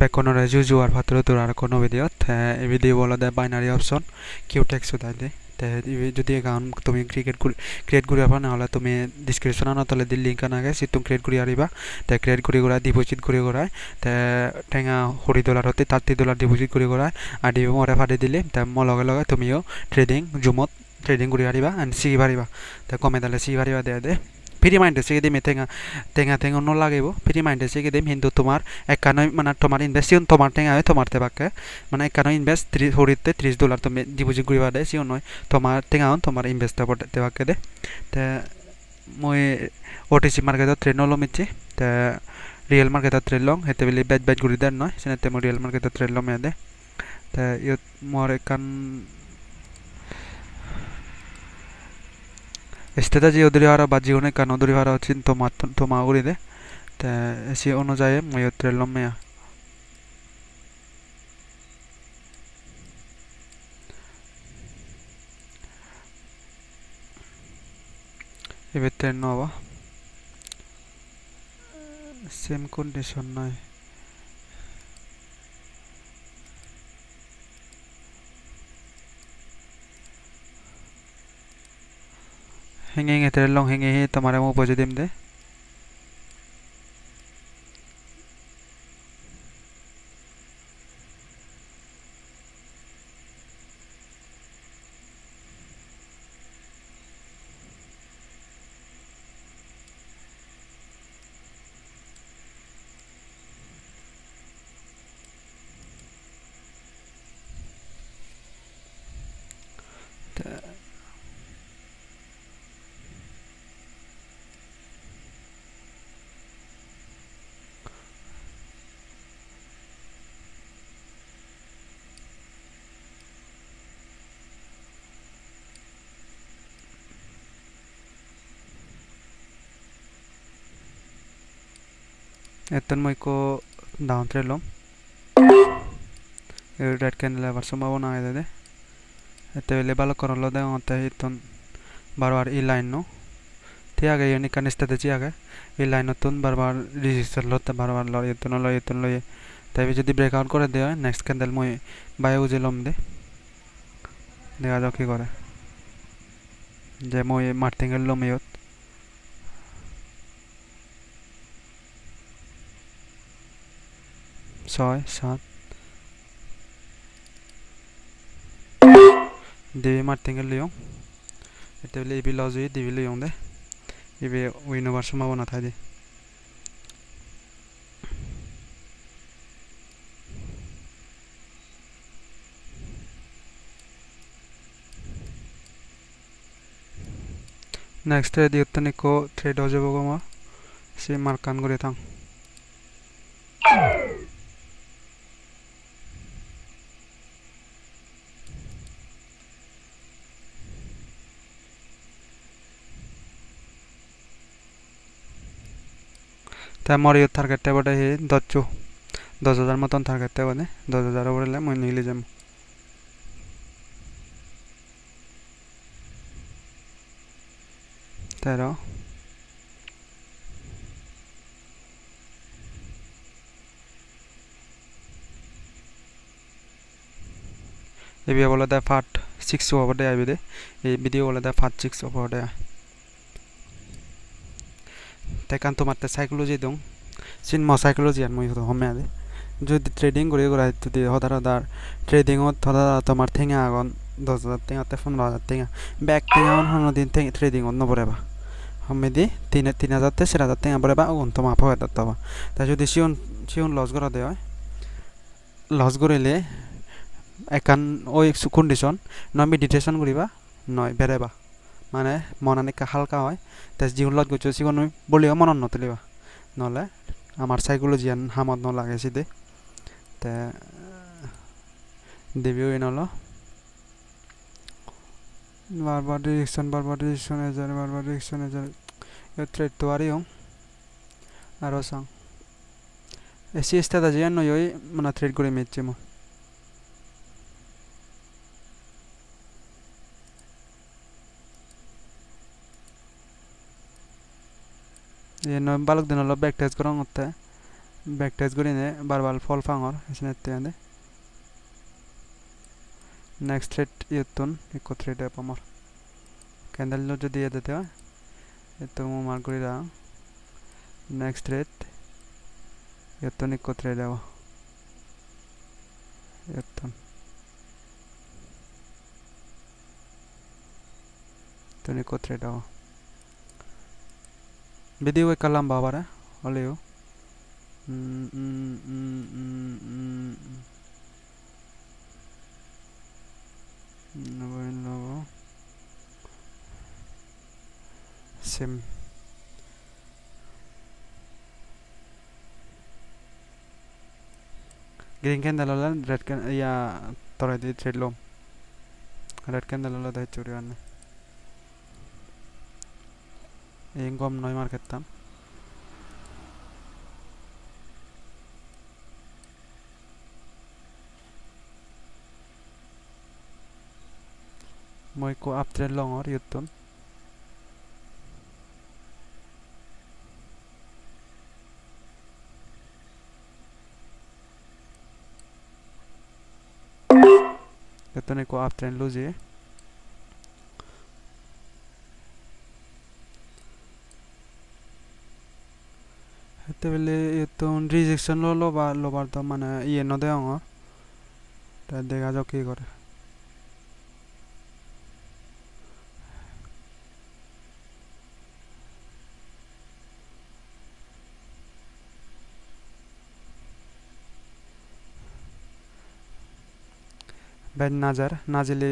Pekonore juju ar patro turar kono video the video bolo the binary option কিউ text উঠাই দে তে যদি একাউন্ট তুমি ক্রিয়েট করি আবার না হলে তুমি ডিসক্রিপশন তলে দি লিংক আনাগে সি তুমি ক্রিয়েট করি আরিবা তে ক্রিয়েট করি করা ডিপোজিট করি করা তে টেঙ্গা $40 হতে $30 ডিপোজিট করি করা আর ডিবি মরে ফাটে দিলে তে ম লগে লগে তুমিও ট্রেডিং জুমত ট্রেডিং করি আরিবা এন্ড সি পারিবা তে কমে দালে সি পারিবা দে ফ্রি মাইন্ডে সে দিমে টেঙ্গা ন লাগিব ফ্রি মাইন্ডে সে দিম কিন্তু তোমার একানই মানে তোমার ইনভেস্ট তোমার টেঙ্গা হয় তোমার তেবাকে মানে একানই ইনভেস্ট হরিতে $30 তুমি ডিপোজিট করিবা দে সিও নয় তোমার টেঙ্গা তোমার ইনভেস্ট তেবাকে দে তে মই ওটিসি মার্কেটত ট্রেড নলো মিছি তে রিয়েল মার্কেটত ট্রেড লং হেতে বেলি ব্যাচ ঘুরি দেন নয় সেনাতে মই রিয়েল মার্কেটত ট্রেড লম দে তে ইয়ত মোর একান strategy odri hara ba jigone kan odri hara chin toma uri de te si অনুযায়ী মই ট্রেলম মেয়া এবে ট্রেন নবা সেম কন্ডিশন নাই hanging etre long hanging he tomare mo boje dim de eton moi ko down trelom red candle abar সম্ভাবনা আছে দে এতে লেবাল করলো দে অতে হিতন বারবার এই লাইন নো তে আগে ইনি কান স্ট্র্যাটেজি আগে এই লাইন নতুন বারবার রেজিস্টার লতে বারবার লয় তাই যদি ব্রেকআউট করে দেয় নেক্সট ক্যান্ডেল মই বাই উজেলম দে দেখা যাক কি করে যে মই মার্টিঙ্গেল লম ইয়ত 6 7 devi martingel liong এতে বলে এবি লজি দিবি লিয়ং দে এবে উইন ওভার সম্ভাবনা থাকে নেক্সট দিয়তনি কো ট্রেড হয়ে যাব গো মা সে মার্কান করে থাং তা মোর ইউ টার্গেট তে বড় হে 10,000 মতন টার্গেট তে বনে 10,000 বড়লে মই নিলে যাম তেরো এবি বলে দা ফাট 6 ওভার দে আইবে দে এই ভিডিও বলে দা ফাট 6 ওভার দে তেকান তোমারতে সাইকোলজি দং সিন ম সাইকোলজি আর মই হমে আদে যদি ট্রেডিং করে যদি হদার ট্রেডিং হদা তোমার থেঙ্গা আগন 10,000 টেঙ্গা তে 15,000 টেঙ্গা ব্যাক টেঙ্গা হন দিন ট্রেডিং অন্য বরেবা হমে দি 3,000 তে 4,000 টেঙ্গা বরেবা অন তোমা ফয় দতবা তা যদি সিয়ন লস করা দেয় লস করিলে একান ওই কন্ডিশন নয় মেডিটেশন করিবা নয় বেরেবা মানে মন অনেক হালকা হয় তে জীবন লত গছ সিগন বলিও মন নতলিবা নলে আমার সাইকোলজিয়ান হামত ন লাগেছি দে তে দেবিও ইনলো বারবার ডিরেকশন এ ট্রেড তো আরিও আর সাং এসি স্ট্র্যাটেজি নয় মানে ট্রেড করে মেচছে মো ये न बालक दिन लो बैक टेस्ट करंग होते back test gurine barbal fall fangor esnette ande next thread yetun ikko thread apamor candle lo jodi edete eto mo mark gurira next thread yetun ikko thread aba yetun ikko thread aba video ekka lamba bare oleo no sim green candle ola red candle ya tore di thread lo red candle ola dai churi anne engom noy market tam moi ko up trend long or yutun yutun ko up trend luji hete bele yutun rejection lo lobar to mane iye no deong ta dega jo ki করে ben nazar nazili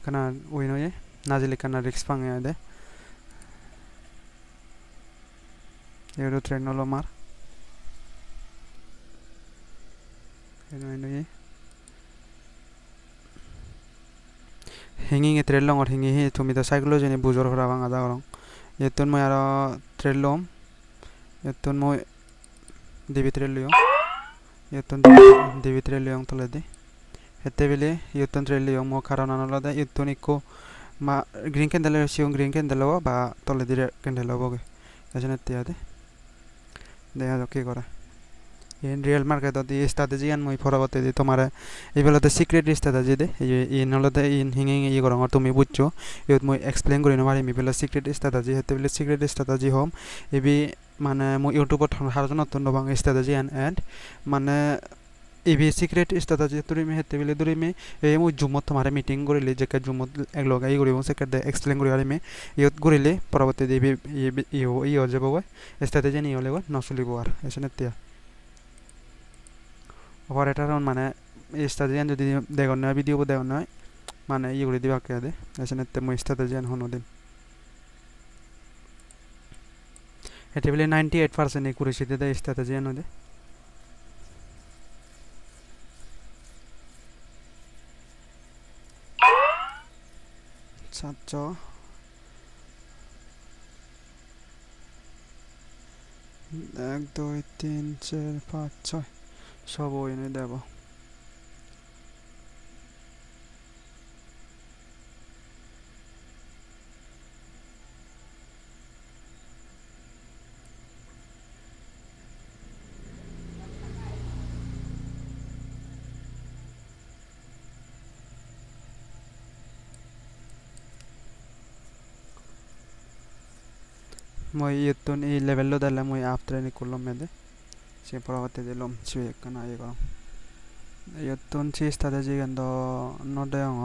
kana uinoye nazili kana risk pange ade euro trend no mar enoye hanging e trend long or hingi he tumi da psychology ni bujor hora banga da gorong yetun mo aro trend lom yetun mo debi trend liyo yetun debi trend liyo toledi hete bele yetun trend liyo mo karon anolada yetun ikko ma green candle siung green candle ba toledi red candle boge ajane tiade দেখা যাক কি করে in real market odi strategy an moi পরবর্তী দি তোমারে এবেলাতে secret strategy দে এই নলতে in হিঙ্গিং ই করং তুমি বুঝছো ইত মই এক্সপ্লেইন করি না পারি মিবেলা সিক্রেট strategy হেতে বলে সিক্রেট strategy হোম এবি মানে মই ইউটিউবত হারজন নতুন নবাং strategy and মানে এবি সিক্রেট strategy তুরি মে হেতে বলে দুরি মে এই মই জুমত তোমারে মিটিং করিলে যেকা জুমত এক লগাই করিব সেকা দে এক্সপ্লেইন করি আরি মে ইত করিলে পরবর্তী দি ই হয়ে যাবো strategy নি হলে নসলিব আর এসনে তিয়া operator on মানে strategy an যদি দেখন না ভিডিও দেখন না মানে ই করে দিবা কে দে এসনে তে মই strategy an হনো দিন এটি বলে 98% accuracy দে strategy an দে সাতশো 1 2 3 4 5 6 সব ওইনে দেব মই ইতন এই লেভেল লো দিলাম মই আপ ট্রেনিং করলাম মেদে সে পরবর্তী দিলাম ছুয়ে কানা ইয়ে করলাম ইতন সে strategy গন্দ নডে অং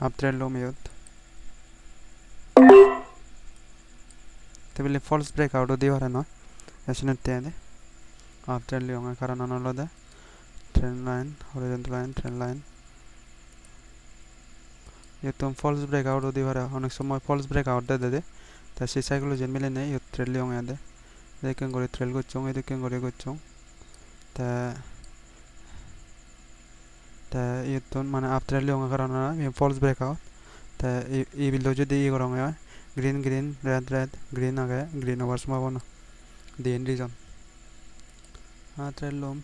আপ ট্রেন্ড লো মেয়ত তেবেলে ফলস ব্রেকআউট দি হরে ন এসনে তেদে আপ ট্রেন্ড লিও কারণ অনলদে trend line, horizontal line, trend line. Yaitu false breakout hodi pare onek somoy false breakout de ta sei psychology mile nei yot trade liong ade দেখেন করে trail করছং এই দেখেন করে করছং তা তা ইতন মানে আফটার লিong কারণ আমি ফলস ব্রেকআউট তা এই বিল যদি ই করং green green red red green আগে গ্রিন ওভার সম্ভাবনা দেন রিজন ট্রেল লম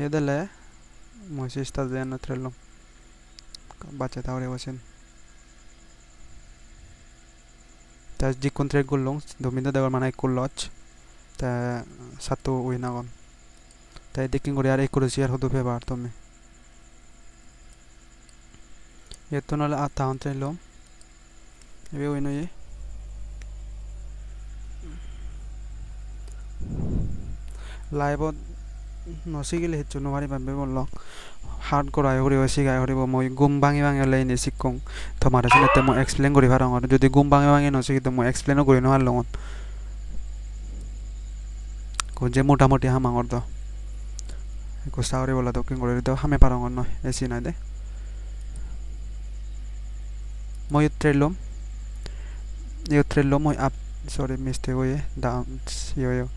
এদলে মসিস্তা দেন ট্রেল লম বাচ্চা তাওরে বসেন তা জিকুন ট্রেড করলং দমিদা দেওয়ার মানে এক লচ তা সাতো উইনাগন তাই দেখি করে আর একুরেসি আর হতো ফেবার তুমি এতো নালে আতা আনতে লম এবে উইনো এ লাইভত নসিগিলে হেচ্ছু নমারি পাবে বললো হার্ড করাই হরিব সিগাই হরিব মই গুম ভাঙি ভাঙি লাইনে শিক্ষং তোমার সাথে মই এক্সপ্লেন করি ভারং আর যদি গুম ভাঙি ভাঙি নসিগি তো মই এক্সপ্লেনও করি নহার লগন যে মোটামুটি হামাঙর তো সাউরি বলা তো কিং করে তো হামে পারং নয় এসি নাই দে মই ট্রেলম মই আপ সরি মিস্টেক হয়ে ডাউন ইয়ো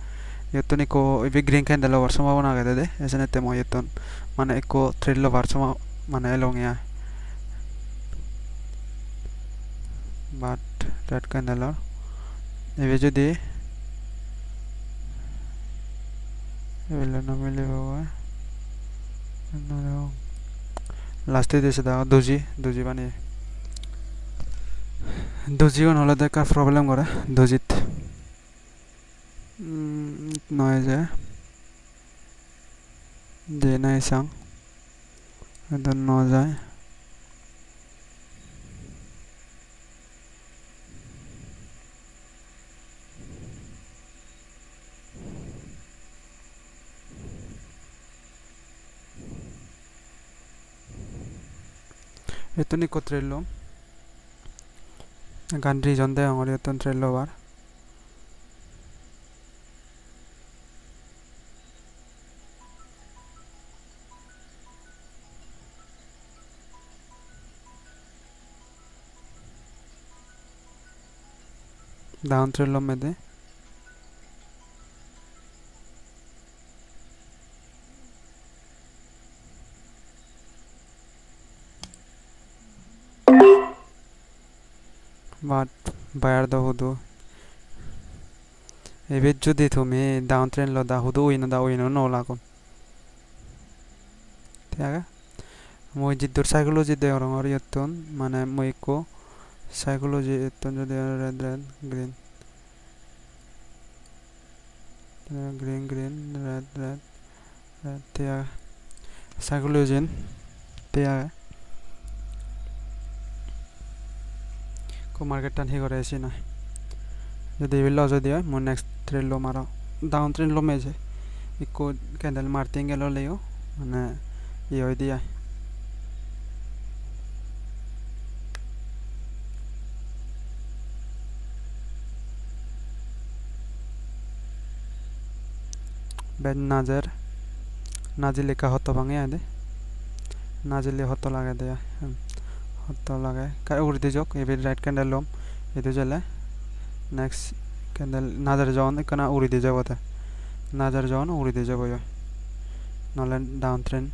yaitu niko ibi green candle over সম্ভাবনা আগে দে এসনে তে মই yaitu মানে একো থ্রেড লভার মানে along yeah but red candle এবে যদি এবেলে না মিলে বাবা লাস্টে দেশে দাও দুজি বানিয়ে দুজিও নহলে দেখা প্রবলেম করে দুজিত নয় যে যে নাই সাং এটা ন যায় itu ni ko trello gan reason de angor eton trello bar down trello में दे বাট বায়ার দা হুদু এবে যদি তুমি ডাউন ট্রেন লো দা হুদু উইনো নো লাগুন ঠিক আছে মই জিদ্দুর সাইকোলজি দে রঙর ইয়তন মানে মই কো সাইকোলজি ইয়তন যদি red green red tia psychology tia ko market tan hi করে আছি না যদি বিল্লো যদি হয় মো নেক্সট ট্রেড লো মারো ডাউন ট্রেড লো মে যে ইকো ক্যান্ডেল মারতে গেল লেও মানে ই হই দিয়া বেন নাজিলে কা হতো ভাঙে আদে নাজিলে হতো লাগা দেয়া হতো লাগায় কাই উড়তে যোগ এবে রাইট ক্যান্ডেল লম এতে চলে নেক্সট ক্যান্ডেল নাজার জন কানা উড়তে যাব তা নাজার জন উড়তে যাব নলে ডাউন ট্রেন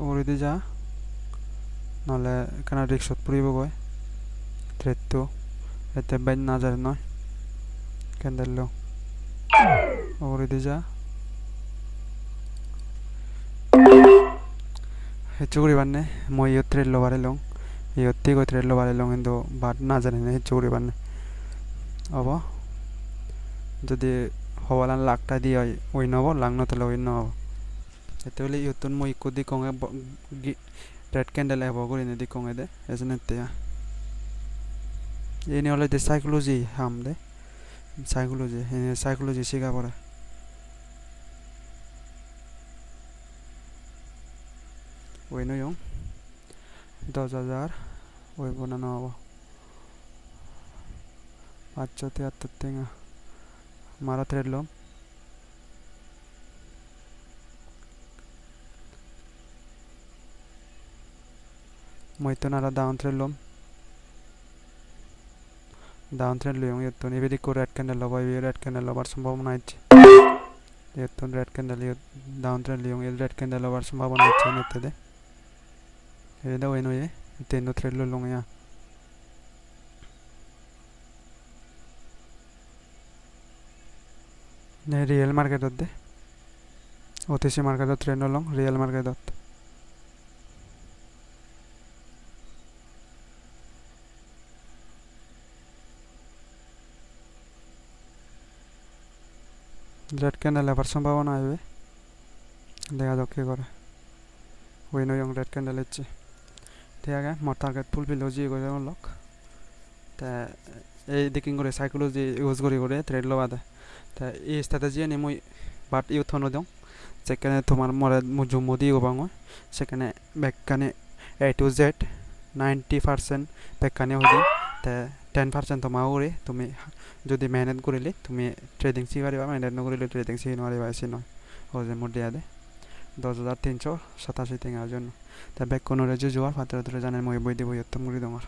উড়তে যা নলে কানা রিক্সত পড়িব গয় ট্রেড তো এতে বেন নাজার নয় ক্যান্ডেল লো উড়তে যা হেচুরি বানে মই ইয়ো ট্রেড লো বারে লং ইয়তি কো ট্রেড লো বারে লং কিন্তু বাট না জানি না হেচুরি বানে অব যদি হওয়ালান লাখটা দিয়ে ওই নব লাংনো তলে ওই নব এতে বলে ইয়তুন মই ইকো দি কঙে রেড ক্যান্ডেল হব করি নে দি কঙে দে এজনে তে এই নে হলে দে সাইকোলজি হাম দে সাইকোলজি শিখা পড়া ওই নয় 10,000 ওই বোনানো হবো 573 টেঙা maro trade lom moito nara down trade lom down trade liyong yetton ibedi ko red candle loba ibi red candle lobar সম্ভাবনা আছে yetton red candle down trade liyong el red candle lobar সম্ভাবনা আছে netede eda weno ye tenno trade lo long ya ne real market de OTC market trade no long real market red candle আবার সম্ভাবনা আসবে দেখা যাক কি করে ওই নয় red candle হচ্ছে ঠিক আছে মোর টার্গেট ফুলফিল হয়ে গেল লক তা এই দিকিং করে সাইকোলজি ইউজ করে ট্রেড লবা দে তা এই স্ট্র্যাটেজি নি মই বাট ইউ থনো দং সেখানে তোমার মরে জুমদি ওবাং সেখানে ব্যাককানে A to Z 90% ব্যাককানে হদি তা 10% তোমা ওরে তুমি যদি মেহনত করিলে তুমি ট্রেডিং শিকারিবা মেহনত নকরিলে ট্রেডিং শিখি নরিবা এসে নয় ও যে মোর দিয়া দে 10387 টিঙার জন্য তা ব্যাক কোন রেজু জোয়ার ফাতরে ধরে জানেন মই বই দিব ইয়ত্তম করি দঙর